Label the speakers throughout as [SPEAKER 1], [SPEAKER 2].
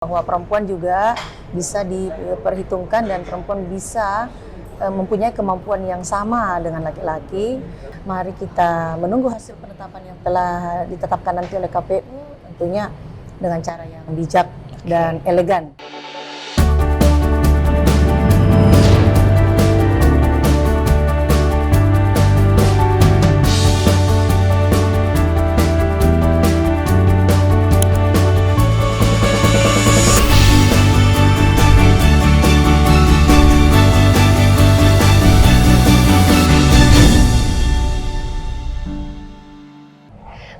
[SPEAKER 1] bahwa perempuan juga bisa diperhitungkan dan perempuan bisa mempunyai kemampuan yang sama dengan laki-laki. Mari kita menunggu hasil penetapan yang telah ditetapkan nanti oleh KPU, tentunya dengan cara yang bijak dan elegan.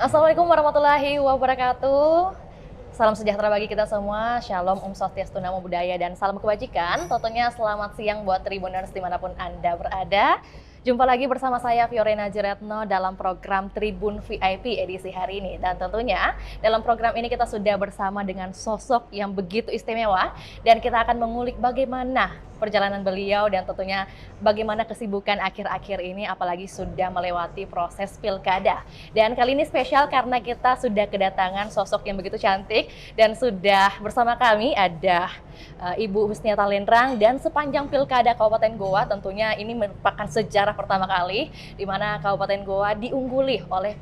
[SPEAKER 2] Assalamualaikum warahmatullahi wabarakatuh. Salam sejahtera bagi kita semua. Shalom, Om Swastiastu, Namo Buddhaya, dan salam kebajikan. Tentunya selamat siang buat Tribuners dimanapun Anda berada. Jumpa lagi bersama saya Fiorena Jiretno dalam program Tribun VIP edisi hari ini. Dan tentunya dalam program ini kita sudah bersama dengan sosok yang begitu istimewa. Dan kita akan mengulik bagaimana perjalanan beliau dan tentunya bagaimana kesibukan akhir-akhir ini, apalagi sudah melewati proses pilkada. Dan kali ini spesial karena kita sudah kedatangan sosok yang begitu cantik dan sudah bersama kami ada Ibu Husniata Lenrang. Dan sepanjang pilkada Kabupaten Goa tentunya ini merupakan sejarah pertama kali di mana Kabupaten Goa diungguli oleh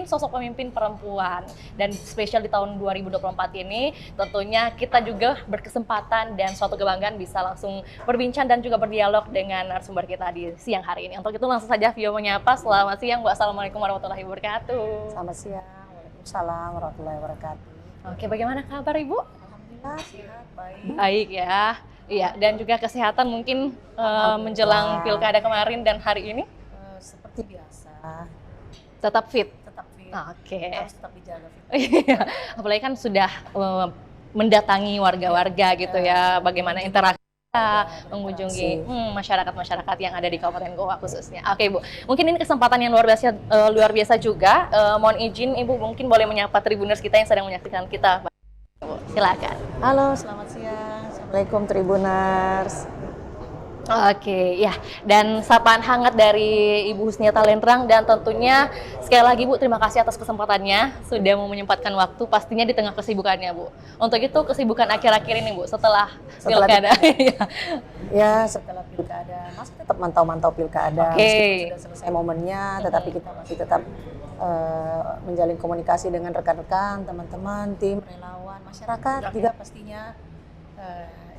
[SPEAKER 2] sosok pemimpin perempuan. Dan spesial di tahun 2024 ini tentunya kita juga berkesempatan dan suatu kebanggaan bisa langsung berbincang dan juga berdialog dengan narasumber kita di siang hari ini. Untuk itu langsung saja Vio menyapa. Selamat siang Bu, Assalamualaikum warahmatullahi wabarakatuh.
[SPEAKER 1] Selamat siang, Waalaikumsalam warahmatullahi wabarakatuh.
[SPEAKER 2] Oke, bagaimana kabar Ibu?
[SPEAKER 1] Alhamdulillah sehat, baik.
[SPEAKER 2] Baik ya. Iya, dan juga kesehatan mungkin menjelang pilkada kemarin dan hari ini
[SPEAKER 1] Seperti biasa,
[SPEAKER 2] tetap fit.
[SPEAKER 1] tetap fit.
[SPEAKER 2] Oke.
[SPEAKER 1] Harus tetap dijaga fit.
[SPEAKER 2] Iya, apalagi kan sudah mendatangi warga-warga gitu ya, bagaimana interaksi mengunjungi masyarakat-masyarakat yang ada di Kabupaten Goa khususnya. Oke Bu, mungkin ini kesempatan yang luar biasa juga. Mohon izin Ibu mungkin boleh menyapa Tribuners kita yang sedang menyaksikan kita. Bu, silakan.
[SPEAKER 1] Halo, selamat siang. Assalamualaikum Tribuners.
[SPEAKER 2] Oke, ya. Dan sapaan hangat dari Ibu Husniata Lenrang, dan tentunya sekali lagi Bu, terima kasih atas kesempatannya sudah mau menyempatkan waktu pastinya di tengah kesibukannya Bu. Untuk itu kesibukan akhir-akhir ini Bu setelah pilkada.
[SPEAKER 1] Ya, setelah pilkada masih tetap mantau-mantau pilkada.
[SPEAKER 2] Oke.
[SPEAKER 1] Meskipun sudah selesai momennya, tetapi kita masih tetap menjalin komunikasi dengan rekan-rekan, teman-teman, tim, relawan, masyarakat juga pastinya.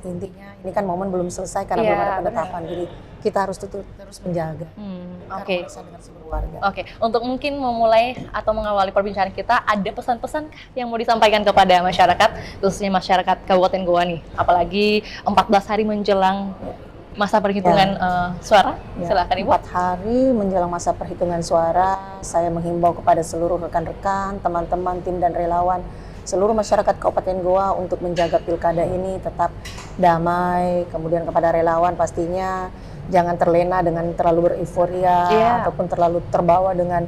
[SPEAKER 1] Intinya ini kan momen belum selesai karena belum ada penetapan, jadi kita harus terus menjaga
[SPEAKER 2] Oke.
[SPEAKER 1] dengan seluruh warga.
[SPEAKER 2] Oke, untuk mungkin memulai atau mengawali perbincangan kita, ada pesan-pesan yang mau disampaikan kepada masyarakat, khususnya masyarakat Kabupaten Goa nih, apalagi 14 hari menjelang masa perhitungan suara. Silakan Ibu.
[SPEAKER 1] 4 hari menjelang masa perhitungan suara, saya menghimbau kepada seluruh rekan-rekan, teman-teman, tim dan relawan, seluruh masyarakat Kabupaten Goa untuk menjaga pilkada ini tetap damai. Kemudian kepada relawan pastinya jangan terlena dengan terlalu bereiforia ataupun terlalu terbawa dengan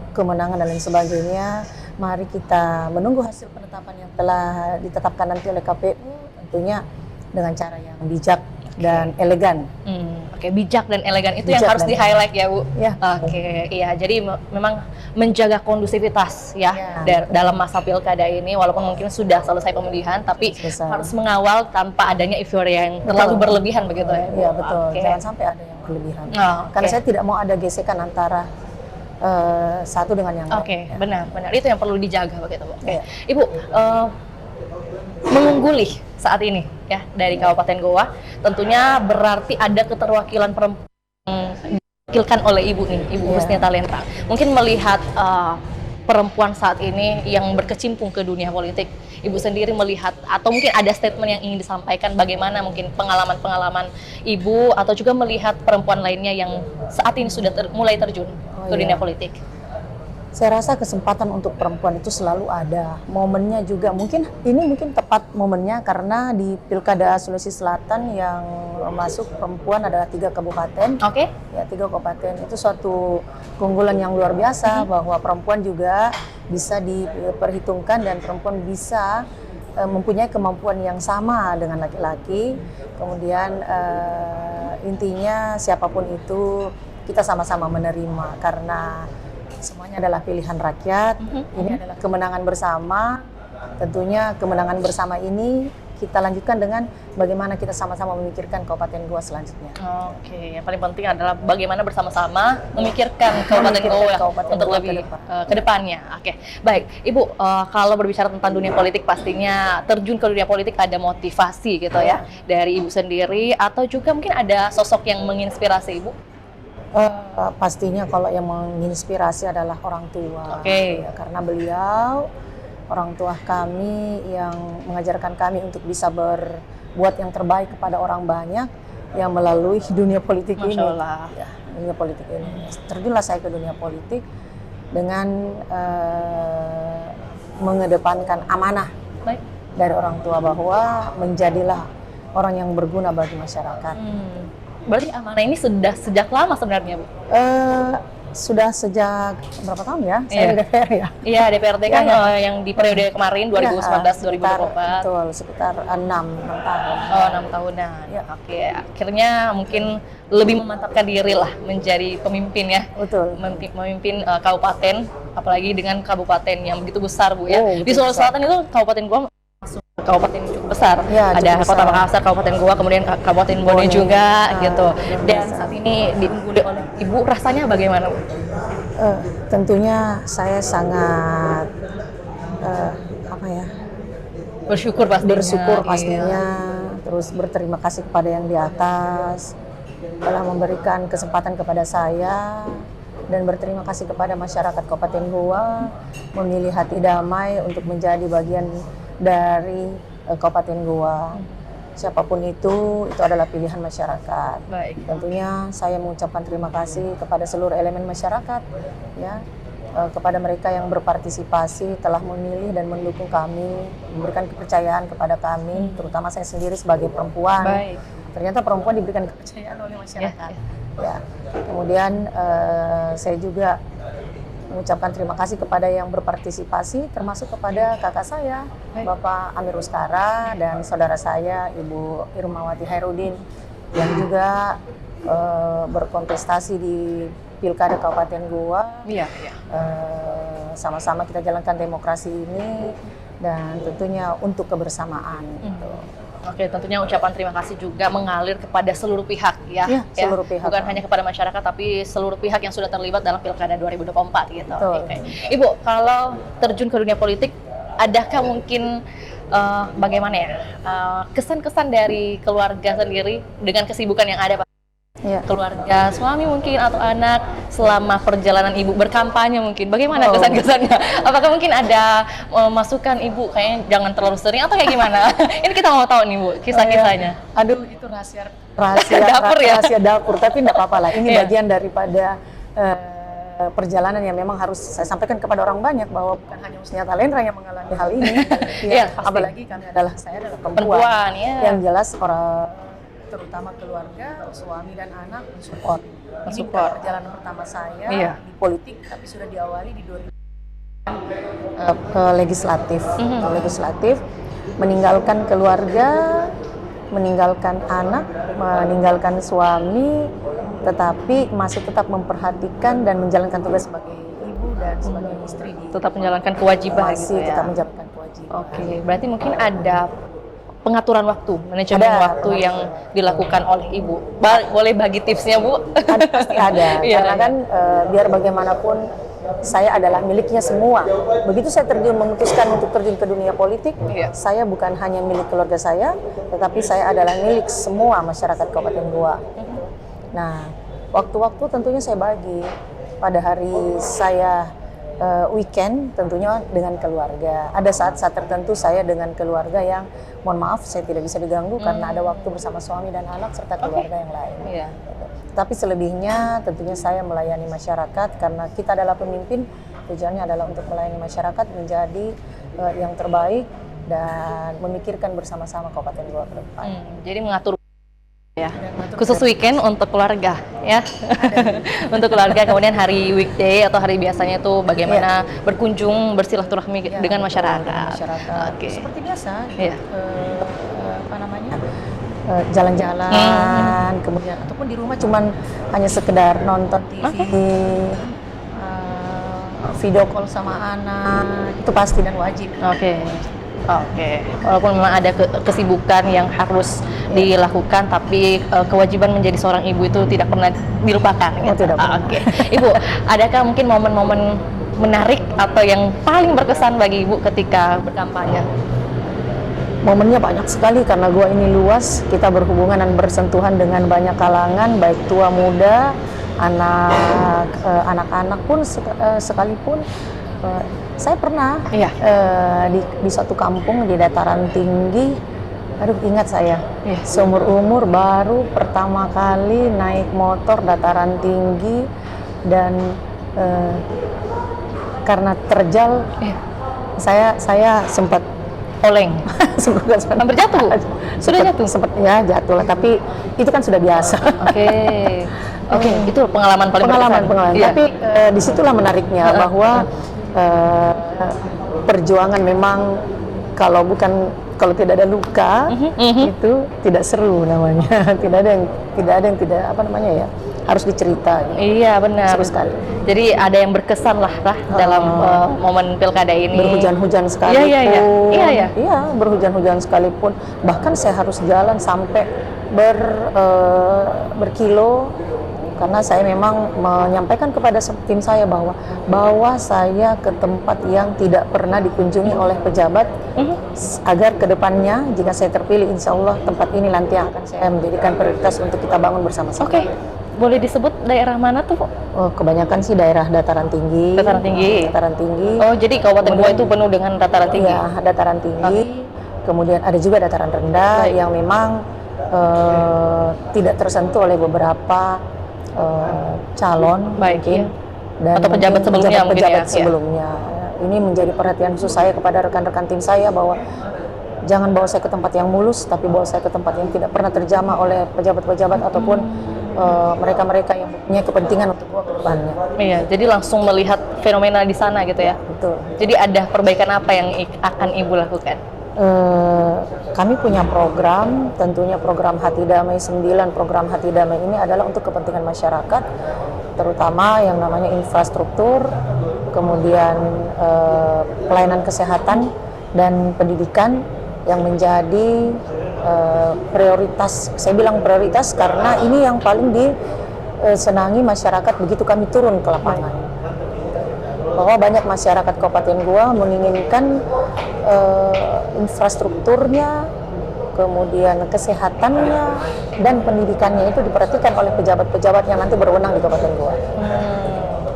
[SPEAKER 1] kemenangan dan lain sebagainya. Mari kita menunggu hasil penetapan yang telah ditetapkan nanti oleh KPU, tentunya dengan cara yang bijak dan elegan.
[SPEAKER 2] Oke, bijak dan elegan itu
[SPEAKER 1] Bijak
[SPEAKER 2] yang harus
[SPEAKER 1] dan
[SPEAKER 2] di-highlight ya Bu.
[SPEAKER 1] Ya.
[SPEAKER 2] Oke, iya. Jadi memang menjaga kondusivitas ya, dalam masa pilkada ini, walaupun mungkin sudah selesai pemilihan, tapi harus mengawal tanpa adanya euforia yang terlalu berlebihan begitu ya Bu.
[SPEAKER 1] Iya betul,
[SPEAKER 2] Oke.
[SPEAKER 1] jangan sampai ada yang berlebihan.
[SPEAKER 2] Oke.
[SPEAKER 1] Karena saya tidak mau ada gesekan antara satu dengan yang lain.
[SPEAKER 2] Oke, benar. Itu yang perlu dijaga begitu Bu. Oke.
[SPEAKER 1] Iya.
[SPEAKER 2] Ibu, mengungguli saat ini ya dari Kabupaten Goa, tentunya berarti ada keterwakilan perempuan yang diwakilkan oleh Ibu nih, Ibu Husniata Lenrang. Mungkin melihat perempuan saat ini yang berkecimpung ke dunia politik, Ibu sendiri melihat atau mungkin ada statement yang ingin disampaikan bagaimana mungkin pengalaman-pengalaman Ibu atau juga melihat perempuan lainnya yang saat ini sudah mulai terjun ke dunia politik.
[SPEAKER 1] Saya rasa kesempatan untuk perempuan itu selalu ada. Momennya juga mungkin tepat momennya karena di Pilkada Sulawesi Selatan yang masuk perempuan adalah 3 kabupaten.
[SPEAKER 2] Oke.
[SPEAKER 1] Ya, 3 kabupaten itu suatu keunggulan yang luar biasa bahwa perempuan juga bisa diperhitungkan dan perempuan bisa mempunyai kemampuan yang sama dengan laki-laki. Kemudian intinya siapapun itu kita sama-sama menerima karena semuanya adalah pilihan rakyat. Ini adalah kemenangan bersama tentunya kemenangan bersama ini kita lanjutkan dengan bagaimana kita sama-sama memikirkan Kabupaten Goa selanjutnya.
[SPEAKER 2] Oke, yang paling penting adalah bagaimana bersama-sama memikirkan Kabupaten Goa untuk
[SPEAKER 1] Goa
[SPEAKER 2] lebih ke depannya. Oke, baik. Ibu, kalau berbicara tentang dunia politik, pastinya terjun ke dunia politik ada motivasi gitu ya, dari Ibu sendiri, atau juga mungkin ada sosok yang menginspirasi Ibu?
[SPEAKER 1] Pastinya kalau yang menginspirasi adalah orang tua.
[SPEAKER 2] Oke.
[SPEAKER 1] Ya, karena beliau orang tua kami yang mengajarkan kami untuk bisa berbuat yang terbaik kepada orang banyak yang melalui dunia politik ini.
[SPEAKER 2] Masya Allah.
[SPEAKER 1] Ya, dunia politik ini. Terjunlah saya ke dunia politik dengan mengedepankan amanah
[SPEAKER 2] Baik.
[SPEAKER 1] dari orang tua bahwa menjadilah orang yang berguna bagi masyarakat.
[SPEAKER 2] Berarti amanah ini sudah sejak lama sebenarnya, Bu?
[SPEAKER 1] Sudah sejak berapa tahun ya? Saya
[SPEAKER 2] Iya.
[SPEAKER 1] di DPR ya.
[SPEAKER 2] Iya, DPRD kan
[SPEAKER 1] Iya.
[SPEAKER 2] yang di periode kemarin 2019-2024.
[SPEAKER 1] Betul, sekitar 6 tahun.
[SPEAKER 2] Oh, 6 tahunan.
[SPEAKER 1] Ya.
[SPEAKER 2] Oke, akhirnya mungkin lebih memantapkan diri lah menjadi pemimpin ya.
[SPEAKER 1] Betul.
[SPEAKER 2] Memimpin kabupaten, apalagi dengan kabupaten yang begitu besar, Bu ya.
[SPEAKER 1] Oh,
[SPEAKER 2] Di
[SPEAKER 1] begitu
[SPEAKER 2] Sulawesi
[SPEAKER 1] besar.
[SPEAKER 2] Selatan itu kabupaten Goa masuk kabupaten yang cukup besar.
[SPEAKER 1] Ya,
[SPEAKER 2] ada
[SPEAKER 1] cukup
[SPEAKER 2] Kota
[SPEAKER 1] besar.
[SPEAKER 2] Makassar, Kabupaten Goa, kemudian Kabupaten Bone
[SPEAKER 1] Bone.
[SPEAKER 2] juga gitu.
[SPEAKER 1] Luar
[SPEAKER 2] Dan
[SPEAKER 1] biasa.
[SPEAKER 2] saat ini diungguli oleh Ibu, rasanya bagaimana, Bu?
[SPEAKER 1] Tentunya saya sangat apa ya?
[SPEAKER 2] Bersyukur pastinya.
[SPEAKER 1] Bersyukur
[SPEAKER 2] Iya.
[SPEAKER 1] pastinya, terus berterima kasih kepada yang di atas telah memberikan kesempatan kepada saya, dan berterima kasih kepada masyarakat Kabupaten Goa memilih hati damai untuk menjadi bagian dari Kabupaten Goa. Siapapun itu adalah pilihan masyarakat.
[SPEAKER 2] Baik.
[SPEAKER 1] Tentunya saya mengucapkan terima kasih kepada seluruh elemen masyarakat, ya, kepada mereka yang berpartisipasi telah memilih dan mendukung kami, memberikan kepercayaan kepada kami, terutama saya sendiri sebagai perempuan.
[SPEAKER 2] Baik.
[SPEAKER 1] Ternyata perempuan diberikan kepercayaan oleh masyarakat.
[SPEAKER 2] Ya.
[SPEAKER 1] Ya. Kemudian saya juga mengucapkan terima kasih kepada yang berpartisipasi, termasuk kepada kakak saya,
[SPEAKER 2] Baik.
[SPEAKER 1] Bapak Amir Ustara, dan saudara saya, Ibu Irmawati Hairudin, yang juga berkontestasi di Pilkada Kabupaten Goa.
[SPEAKER 2] Iya, iya.
[SPEAKER 1] Sama-sama kita jalankan demokrasi ini, dan tentunya untuk kebersamaan. Gitu.
[SPEAKER 2] Oke, tentunya ucapan terima kasih juga mengalir kepada seluruh pihak ya.
[SPEAKER 1] Ya, seluruh pihak.
[SPEAKER 2] Bukan hanya kepada masyarakat, tapi seluruh pihak yang sudah terlibat dalam Pilkada 2024 gitu.
[SPEAKER 1] Betul.
[SPEAKER 2] Oke. Ibu, kalau terjun ke dunia politik, adakah mungkin bagaimana ya kesan-kesan dari keluarga sendiri dengan kesibukan yang ada, Pak?
[SPEAKER 1] Ya.
[SPEAKER 2] Keluarga, suami mungkin atau anak selama perjalanan Ibu berkampanye mungkin. Bagaimana kesan-kesannya? Apakah mungkin ada masukan Ibu kayaknya jangan terlalu sering atau kayak gimana? Ini kita mau tahu nih, Bu, kisah-kisahnya.
[SPEAKER 1] Aduh, itu rahasia
[SPEAKER 2] Dapur ya?
[SPEAKER 1] rahasia dapur, tapi enggak apa-apa lah. Ini
[SPEAKER 2] Iya.
[SPEAKER 1] bagian daripada perjalanan yang memang harus saya sampaikan kepada orang banyak, bahwa bukan hanya Husnia Talendra yang mengalami hal ini.
[SPEAKER 2] Iya, pasti.
[SPEAKER 1] Apalagi saya adalah perempuan.
[SPEAKER 2] Perempuan, ya.
[SPEAKER 1] Yang jelas terutama keluarga, suami dan anak mensupport. Ini bukan perjalanan pertama saya
[SPEAKER 2] Iya.
[SPEAKER 1] di politik, tapi sudah diawali di 2000 legislatif. Legislatif, meninggalkan keluarga, meninggalkan anak, meninggalkan suami, tetapi masih tetap memperhatikan dan menjalankan tugas sebagai ibu dan sebagai istri.
[SPEAKER 2] Tetap menjalankan kewajiban
[SPEAKER 1] Masih
[SPEAKER 2] gitu ya.
[SPEAKER 1] tetap menjalankan kewajiban.
[SPEAKER 2] Oke, berarti mungkin ada pengaturan waktu, manajemen
[SPEAKER 1] Ada.
[SPEAKER 2] waktu yang dilakukan oleh Ibu. Boleh bagi tipsnya, Bu?
[SPEAKER 1] Pasti ada,
[SPEAKER 2] Iya,
[SPEAKER 1] karena
[SPEAKER 2] iya.
[SPEAKER 1] kan biar bagaimanapun saya adalah miliknya semua. Begitu saya memutuskan untuk terjun ke dunia politik,
[SPEAKER 2] Iya.
[SPEAKER 1] saya bukan hanya milik keluarga saya, tetapi saya adalah milik semua masyarakat Kabupaten Goa. Nah, waktu-waktu tentunya saya bagi. Pada hari saya weekend tentunya dengan keluarga. Ada saat-saat tertentu saya dengan keluarga yang, mohon maaf, saya tidak bisa diganggu karena ada waktu bersama suami dan anak serta keluarga yang lain.
[SPEAKER 2] Iya.
[SPEAKER 1] Tapi selebihnya tentunya saya melayani masyarakat, karena kita adalah pemimpin, tujuannya adalah untuk melayani masyarakat menjadi yang terbaik dan memikirkan bersama-sama Kabupaten Goa ke depan.
[SPEAKER 2] Jadi mengatur ya, khusus weekend untuk keluarga ya. Untuk keluarga, kemudian hari weekday atau hari biasanya itu bagaimana berkunjung bersilaturahmi dengan masyarakat. Oke.
[SPEAKER 1] Seperti biasa.
[SPEAKER 2] Iya.
[SPEAKER 1] Apa namanya? Jalan-jalan, kemudian ataupun di rumah cuman hanya sekedar nonton TV, video call sama anak itu pasti dan wajib.
[SPEAKER 2] Oke. Walaupun memang ada kesibukan yang harus dilakukan, tapi kewajiban menjadi seorang ibu itu tidak pernah dilupakan. Gitu.
[SPEAKER 1] Tidak pernah.
[SPEAKER 2] Oke. Ibu, adakah mungkin momen-momen menarik atau yang paling berkesan bagi ibu ketika berkampanye?
[SPEAKER 1] Momennya banyak sekali karena gua ini luas, kita berhubungan dan bersentuhan dengan banyak kalangan, baik tua muda, anak-anak pun sekalipun. Saya pernah di suatu kampung di dataran tinggi, aduh ingat saya, seumur umur baru pertama kali naik motor dataran tinggi dan karena terjal, saya sempat
[SPEAKER 2] oleng, hampir jatuh, sudah jatuh,
[SPEAKER 1] sempat ya jatuh lah, tapi itu kan sudah biasa.
[SPEAKER 2] Oke, itu pengalaman paling berkesan.
[SPEAKER 1] Iya. Tapi disitulah menariknya bahwa perjuangan memang kalau tidak ada luka itu tidak seru namanya. tidak ada yang tidak apa namanya ya, harus dicerita.
[SPEAKER 2] Iya benar.
[SPEAKER 1] Seru sekali.
[SPEAKER 2] Jadi ada yang berkesan lah dalam momen pilkada ini.
[SPEAKER 1] Berhujan-hujan sekalipun. Iya, berhujan-hujan sekalipun. Bahkan saya harus jalan sampai berkilo. Karena saya memang menyampaikan kepada tim saya bahwa saya ke tempat yang tidak pernah dikunjungi oleh pejabat, agar kedepannya jika saya terpilih, insya Allah tempat ini nanti akan saya menjadikan prioritas untuk kita bangun bersama-sama.
[SPEAKER 2] Oke. Boleh disebut daerah mana tuh, Bu?
[SPEAKER 1] Oh, kebanyakan sih daerah dataran tinggi.
[SPEAKER 2] Dataran tinggi. Oh, jadi Kabupaten Goa itu penuh dengan dataran tinggi.
[SPEAKER 1] Iya, dataran tinggi. Kemudian ada juga dataran rendah yang memang tidak tersentuh oleh beberapa calon mungkin dan
[SPEAKER 2] atau pejabat
[SPEAKER 1] sebelumnya. Ini menjadi perhatian khusus saya kepada rekan-rekan tim saya bahwa jangan bawa saya ke tempat yang mulus, tapi bawa saya ke tempat yang tidak pernah terjamah oleh pejabat-pejabat ataupun mereka-mereka yang punya kepentingan untuk gua ke depannya.
[SPEAKER 2] Iya, jadi langsung melihat fenomena di sana gitu ya.
[SPEAKER 1] Betul.
[SPEAKER 2] Jadi ada perbaikan apa yang akan Ibu lakukan?
[SPEAKER 1] Kami punya program, tentunya program Hati Damai 9. Program Hati Damai ini adalah untuk kepentingan masyarakat, terutama yang namanya infrastruktur, kemudian pelayanan kesehatan dan pendidikan yang menjadi prioritas. Saya bilang prioritas karena ini yang paling disenangi masyarakat begitu kami turun ke lapangan. Bahwa banyak masyarakat Kabupaten Goa menginginkan infrastrukturnya, kemudian kesehatannya dan pendidikannya itu diperhatikan oleh pejabat-pejabat yang nanti berwenang di Kabupaten Goa.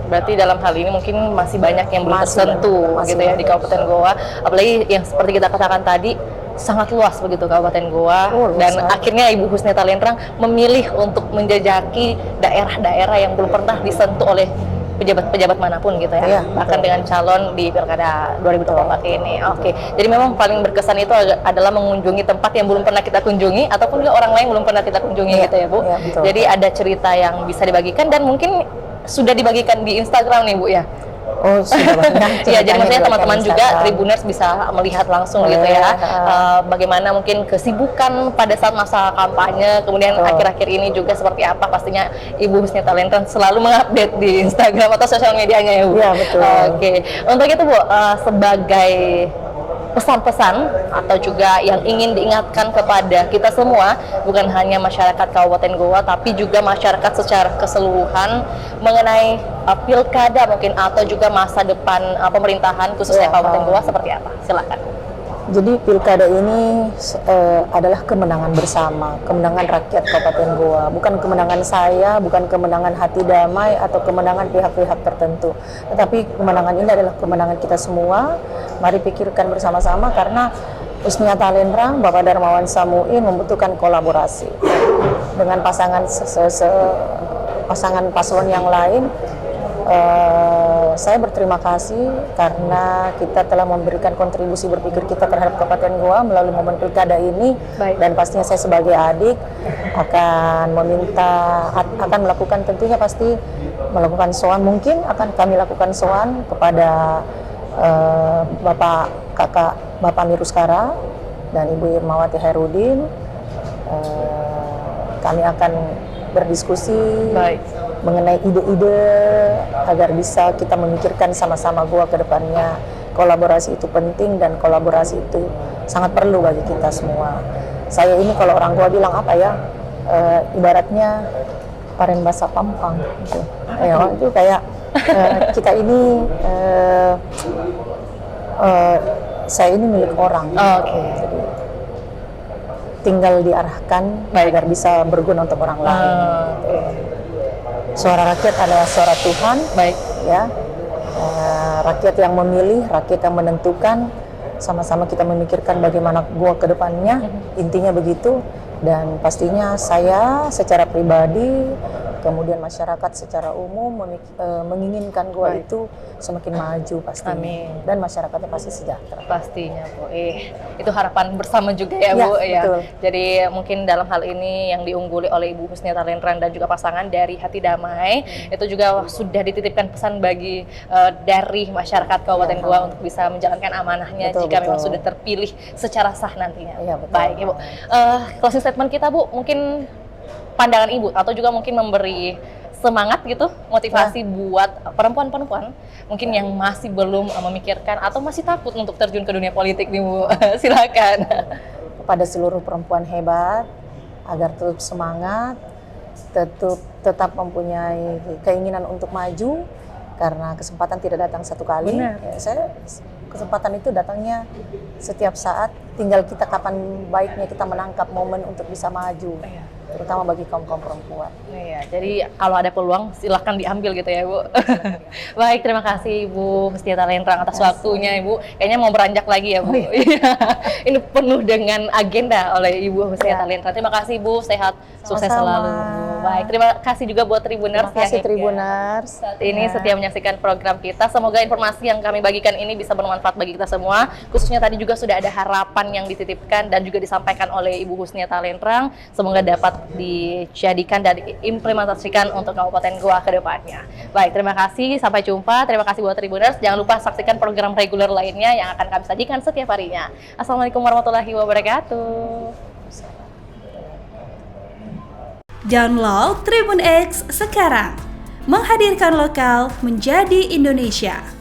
[SPEAKER 2] Berarti dalam hal ini mungkin masih banyak yang belum tersentuh gitu ya di Kabupaten Goa, apalagi yang seperti kita katakan tadi sangat luas begitu Kabupaten Goa, dan akhirnya Ibu Husneta Lenrang memilih untuk menjajaki daerah-daerah yang belum pernah disentuh oleh pejabat-pejabat manapun gitu ya, bahkan dengan calon di Pilkada 2024 ini. Oke, jadi memang paling berkesan itu adalah mengunjungi tempat yang belum pernah kita kunjungi ataupun juga orang lain belum pernah kita kunjungi gitu ya Bu. Jadi ada cerita yang bisa dibagikan dan mungkin sudah dibagikan di Instagram nih Bu ya.
[SPEAKER 1] Oh, sudah banyak.
[SPEAKER 2] Iya, jadi maksudnya teman-teman juga Tribuners bisa melihat langsung gitu ya, bagaimana mungkin kesibukan pada saat masa kampanye, kemudian akhir-akhir ini juga seperti apa. Pastinya Ibu Husneta Lenrang selalu mengupdate di Instagram atau sosial medianya ya Bu.
[SPEAKER 1] Iya, betul.
[SPEAKER 2] Oke, untuk itu Bu, sebagai pesan-pesan atau juga yang ingin diingatkan kepada kita semua, bukan hanya masyarakat Kabupaten Goa tapi juga masyarakat secara keseluruhan mengenai pilkada mungkin atau juga masa depan pemerintahan khususnya Kabupaten Goa seperti apa? Silakan.
[SPEAKER 1] Jadi pilkada ini adalah kemenangan bersama, kemenangan rakyat Kabupaten Goa, bukan kemenangan saya, bukan kemenangan Hati Damai atau kemenangan pihak-pihak tertentu. Tetapi kemenangan ini adalah kemenangan kita semua. Mari pikirkan bersama-sama karena Husneta Lenrang, Bapak Darmawan Samuin membutuhkan kolaborasi dengan pasangan paslon yang lain. Saya berterima kasih karena kita telah memberikan kontribusi berpikir kita terhadap Kabupaten Goa melalui momen pilkada ini. Dan pastinya saya sebagai adik akan melakukan, tentunya pasti melakukan soan, mungkin akan kami lakukan soan kepada Bapak Miruskara dan Ibu Irmawati Hairudin. Kami akan berdiskusi mengenai ide-ide agar bisa kita memikirkan sama-sama Goa ke depannya. Kolaborasi itu penting dan kolaborasi itu sangat perlu bagi kita semua. Saya ini kalau orang Goa bilang apa ya, ibaratnya paren basa pampang gitu. Itu kayak kita ini saya ini milik orang.
[SPEAKER 2] Oke.
[SPEAKER 1] Jadi tinggal diarahkan agar bisa berguna untuk orang lain. Suara rakyat adalah suara Tuhan.
[SPEAKER 2] Baik.
[SPEAKER 1] Ya, rakyat yang memilih, rakyat yang menentukan. Sama-sama kita memikirkan bagaimana Goa ke depannya. Intinya begitu. Dan pastinya saya secara pribadi, kemudian masyarakat secara umum menginginkan Goa itu semakin maju pastinya.
[SPEAKER 2] Amin.
[SPEAKER 1] Dan masyarakatnya pasti sejahtera.
[SPEAKER 2] Pastinya Bu, itu harapan bersama juga ya Bu.
[SPEAKER 1] Betul.
[SPEAKER 2] Jadi mungkin dalam hal ini yang diungguli oleh Ibu Husniata Lentrang dan juga pasangan dari Hati Damai, itu juga sudah dititipkan pesan bagi dari masyarakat Kabupaten Goa untuk bisa menjalankan amanahnya jika memang sudah terpilih secara sah nantinya.
[SPEAKER 1] Iya, betul.
[SPEAKER 2] Baik Ibu, closing statement kita Bu, mungkin pandangan Ibu atau juga mungkin memberi semangat gitu, motivasi buat perempuan-perempuan mungkin yang masih belum memikirkan atau masih takut untuk terjun ke dunia politik nih Bu. Silakan.
[SPEAKER 1] Kepada seluruh perempuan hebat agar tetap semangat, tetap mempunyai keinginan untuk maju, karena kesempatan tidak datang satu kali.
[SPEAKER 2] Benar.
[SPEAKER 1] Kesempatan itu datangnya setiap saat, tinggal kita kapan baiknya kita menangkap momen untuk bisa maju. Terutama bagi kaum-kaum perempuan.
[SPEAKER 2] Iya, jadi kalau ada peluang silahkan diambil gitu ya Bu. Baik, terima kasih Ibu Husniata Lentrang atas waktunya Ibu. Kayaknya mau beranjak lagi ya Bu. Ini penuh dengan agenda oleh Ibu Husniata Lentrang. Terima kasih Bu, sehat, sukses selalu. Baik, terima kasih juga buat Tribuners.
[SPEAKER 1] Terima kasih Tribuners.
[SPEAKER 2] Saat ini setia menyaksikan program kita. Semoga informasi yang kami bagikan ini bisa bermanfaat bagi kita semua. Khususnya tadi juga sudah ada harapan yang dititipkan dan juga disampaikan oleh Ibu Husniata Lentrang. Semoga dapat dijadikan dan diimplementasikan untuk Kabupaten Goa ke depannya. Baik, terima kasih. Sampai jumpa. Terima kasih buat Tribuners. Jangan lupa saksikan program reguler lainnya yang akan kami sajikan setiap harinya. Assalamualaikum warahmatullahi wabarakatuh.
[SPEAKER 3] Download Tribun X sekarang. Menghadirkan lokal menjadi Indonesia.